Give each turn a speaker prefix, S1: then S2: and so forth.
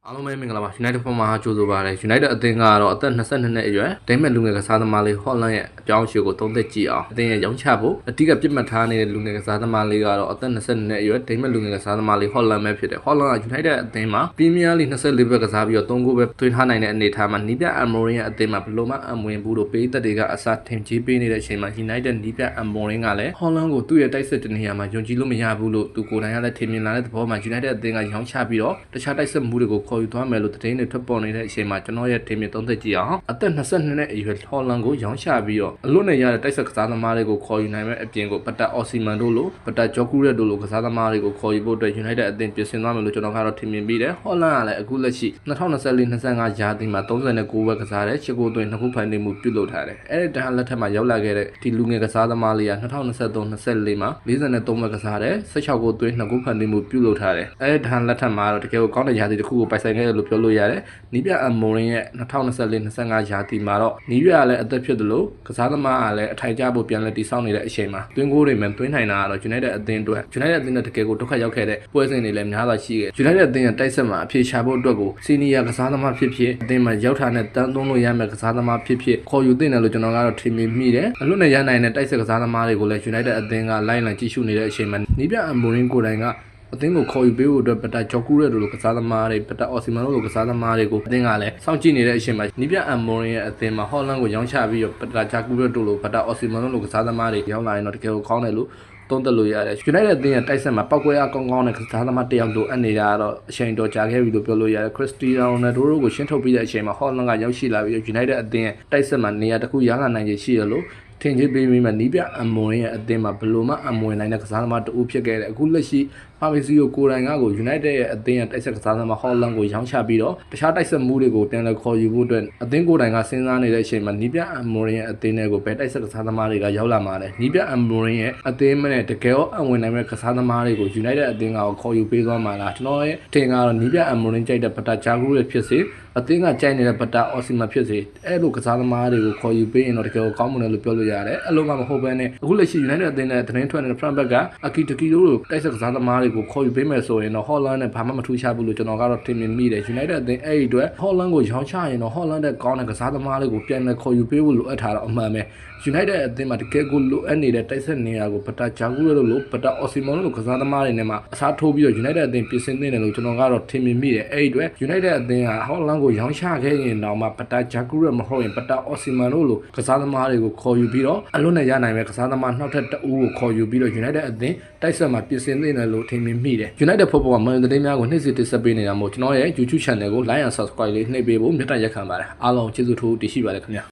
S1: အားလုံးပဲမင်္ဂလာပါ United ဖော်မှာကြိုဆိုပါရစေ United အသင်းကတော့အသက်22နှစ်အရွယ်ဒိမက်လူငယ်ကစားသမားလေးဟော့လန်ရဲ့အပြောင်းအရွှေ့ကိုသုံးသပ်ကြည့်အောင်အသင်းရဲ့ရောင်းချဖို့အတိအကပြစ်မှတ်ထားနေတဲ့လူငယ်ကစားသမားလေးကတော့အသက်22နှစ်အရွယ်ဒိမက်လူငယ်ကစားသမားလေးဟော့လန်ပဲဖြစ်တယ်ဟော့လန်က United အသင်းမှာ Premier League 24ဘက်ကစားပြီးတော့3ဂိုးပဲသွင်းထားနိုင်တဲ့အနေအထားမှာနီးပြအမိုရင်ရဲ့အသင်းမှာဘလို့မှအမဝင်ဘူးလို့ပေးသက်တွေကအစားထင်ကြီးပေးနေတဲ့အချိန်မှာ United နီးပြအမိုရင်ကလည်းဟော့လန်ကိုသူ့ရဲ့တိုက်စစ်တနေရာမှာယုံကြည်လို့မရဘူးလို့သူကိုယ်တိုင်ကလည်းထင်မြင်လာတဲ့သဘောမှာ United အသင်းကရောင်းချပြီးတော့တခြားတိုက်စစ်မှုတွေကိုခေါ်ယူသွားမယ်လို့သတင်းတွေထွက်ပေါ်နေတဲ့အချိန်မှာကျွန်တော်ရဲ့ထင်မြင်သုံးသပ်ကြည့်အောင်အသက်22နှစ်အရွယ်ဟော်လန်ကိုရောင်းချပြီးတော့အလွတ်နဲ့ရတဲ့တိုက်ဆက်ကစားသမားတွေကိုခေါ်ယူနိုင်မဲ့အပြင်ကိုပတာအော်စီမန်တို့လိုပတာဂျော်ကူရက်တို့လိုကစားသမားတွေကိုခေါ်ယူဖို့အတွက် United အသင်းပြင်ဆင်သွားမယ်လို့ကျွန်တော်ကတော့ထင်မြင်ပြီးတယ်ဟော်လန်ကလည်းအခုလက်ရှိ2024-25ရာသီမှာ39ဘက်ကစားတဲ့8ဂိုးသွင်း2ခုဖန်တီးမှုပြုလုပ်ထားတယ်အဲ့ဒီတန်းလက်ထက်မှာရောက်လာခဲ့တဲ့ဒီလူငယ်ကစားသမားလေးက2023-24မှာ43ဘက်ကစားတဲ့16ဂိုးသွင်း2ခုဖန်တီးမှုပြုလုပ်ထားတယ်အဲ့ဒီတန်းလက်ထက်မှာတော့တကယ်ကိုကောင်းတဲ့ရာသီတစ်ခုကိုပိုင်ဆိုင်ခဲ့တယ်လို့ပြောလို့ရတယ်နီးပြအမိုရင်ရဲ့2024-25ရာသီမှာတော့နီးပြကလည်းအသက်ဖြစ်တယ်လို့ကစားသမားကလည်းအထိုင်ကျဖို့ပြန်လည်တည်ဆောက်နေတဲ့အချိန်မှာတွင်းကိုတွေမှတွင်းနိုင်တာကတော့ United အသင်းအတွက် United အသင်းနဲ့တကယ်ကိုဒုက္ခရောက်ခဲ့တဲ့ပွဲစဉ်တွေလည်းများစွာရှိခဲ့ United အသင်းရဲ့တိုက်ဆက်မှာအဖြေရှာဖို့အတွက်ကိုစီနီယာကစားသမားဖြစ်ဖြစ်အသင်းမှာရောက်ထားတဲ့တန်းသုံးလို့ရမယ့်ကစားသမားဖြစ်ဖြစ်ခေါ်ယူသင့်တယ်လို့ကျွန်တော်ကတော့ထင်မြင်မိတယ်အလွတ်နဲ့ရနိုင်တဲ့တိုက်ဆက်ကစားသမားတွေကိုလည်း United အသင်းကလိုက်လံကြည့်ရှုနေတဲ့အချိန်မှာနီးပြအမိုရင်ကိုယ်တိုင်ကအသင်းကိုခေါ်ယူပေးဖို့အတွက်ပတာဂျော်ကူရက်တို့လိုကစားသမားတွေပတာအော်စီမန်တို့လိုကစားသမားတွေကိုအသင်းကလည်းစောင့်ကြည့်နေတဲ့အချိန်မှာနီးပြအမိုရင်ရဲ့အသင်းမှာဟော့လန်ကိုရောင်းချပြီးတော့ပတာဂျာကူရက်တို့လိုပတာအော်စီမန်တို့လိုကစားသမားတွေရောက်လာရင်တော့တကယ်ကိုကောင်းတယ်လို့သုံးသပ်လို့ရတယ် United အသင်းရဲ့တိုက်ဆက်မှာပောက်ကွဲအားကောင်းကောင်းနဲ့ကစားသမားတယောက်လိုအပ်နေတာကတော့အချိန်တော်ကြာခဲ့ပြီလို့ပြောလို့ရတယ် Cristiano Ronaldo တို့ကိုရှင်းထုတ်ပြီးတဲ့အချိန်မှာဟော့လန်ကရောက်ရှိလာပြီး United အသင်းရဲ့တိုက်ဆက်မှာနေရာတစ်ခုရလာနိုင်ခြေရှိရလို့ထင်ကြီးပေးပြီးမှနီးပြအမွန်ရဲ့အသင်းမှာဘလို့မှအမွန်နိုင်တဲ့ကစားသမားတူဖြစ်ခဲ့တယ်အခုလက်ရှိပါမီစီကိုတိုင်ကကို United ရဲ့အသင်းရဲ့တိုက်ဆက်ကစားသမားဟော့လန်ကိုရောင်းချပြီးတော့တခြားတိုက်ဆက်မှုတွေကိုပြန်လည်ခေါ်ယူဖို့အတွက်အသင်းကိုတိုင်ကစဉ်းစားနေတဲ့အချိန်မှာနီးပြအမွန်ရဲ့အသင်းတွေကိုပဲတိုက်ဆက်ကစားသမားတွေကရောက်လာမှာလေနီးပြအမွန်ရဲ့အသင်းနဲ့တကယ်ရောအဝင်နိုင်မဲ့ကစားသမားတွေကို United အသင်းကခေါ်ယူပေးသွားမှာလားကျွန်တော်ရဲ့ထင်ကတော့နီးပြအမွန်ကြိုက်တဲ့ပတာဂျာကူရဲ့ဖြစ်စေအသင်းကကြိုက်နေတဲ့ပတာအော်စီမန်ဖြစ်စေအဲ့လိုကစားသမားတွေကိုခေါ်ယူပေးရင်တော့တကယ်ကိုကောင်းမွန်တယ်လို့ပြောလို့ရတယ်အဲ့လိုမှမဟုတ်ဘဲနဲ့အခုလက်ရှိ United အသင်းနဲ့သတင်းထွက်နေတဲ့ front back ကအကီတကီတို့လိုတိုက်ဆက်ကစားသမားတွေကိုခေါ်ယူပေးမယ်ဆိုရင်တော့ Holland နဲ့ဘာမှမထူးခြားဘူးလို့ကျွန်တော်ကတော့ထင်မြင်မိတယ် United အသင်းအဲ့ဒီအတွက် Holland ကိုရောင်းချရင်တော့ Holland တဲ့ကောင်းတဲ့ကစားသမားတွေကိုပြန်လည်ခေါ်ယူပေးဖို့လိုအပ်တာတော့အမှန်ပဲ United အသင်းမှာတကယ်ကိုလိုအပ်နေတဲ့တိုက်ဆက်နေရာကိုပတာဂျာကူလိုလိုပတာအော်စီမန်လိုကစားသမားတွေနဲ့မှအစားထိုးပြီးတော့ United အသင်းပြင်ဆင်နေတယ်လို့ကျွန်တော်ကတော့ထင်မြင်မိတယ်အဲ့ဒီအတွက် United အသင်းက Holland ကိုရောင်းချခဲ့ရင်တော့မှပတာဂျာကူရမဟုတ်ရင်ပတာအော်စီမန်လိုကစားသမားတွေကိုခေါ်ယူပြီးတော့အလွတ်နဲ့ရနိုင်မဲ့ကစားသမားနောက်ထပ်တအူးကိုခေါ်ယူပြီးတော့ United အသင်းတိုက်ဆက်မှာပြင်ဆင်နေတယ်လို့ထင်မြင်မိတယ် United ဖော်ပေါ်မှာမန်သတင်းများကိုနှိမ့်စစ်တင်ဆက်ပေးနေတာမို့ကျွန်တော်ရဲ့ YouTube Channel ကို Like and Subscribe လေးနှိပ်ပေးဖို့မြတ်တရက်ခံပါတယ်အားလုံးကျေးဇူးထူးတင်ရှိပါတယ်ခင်ဗျာ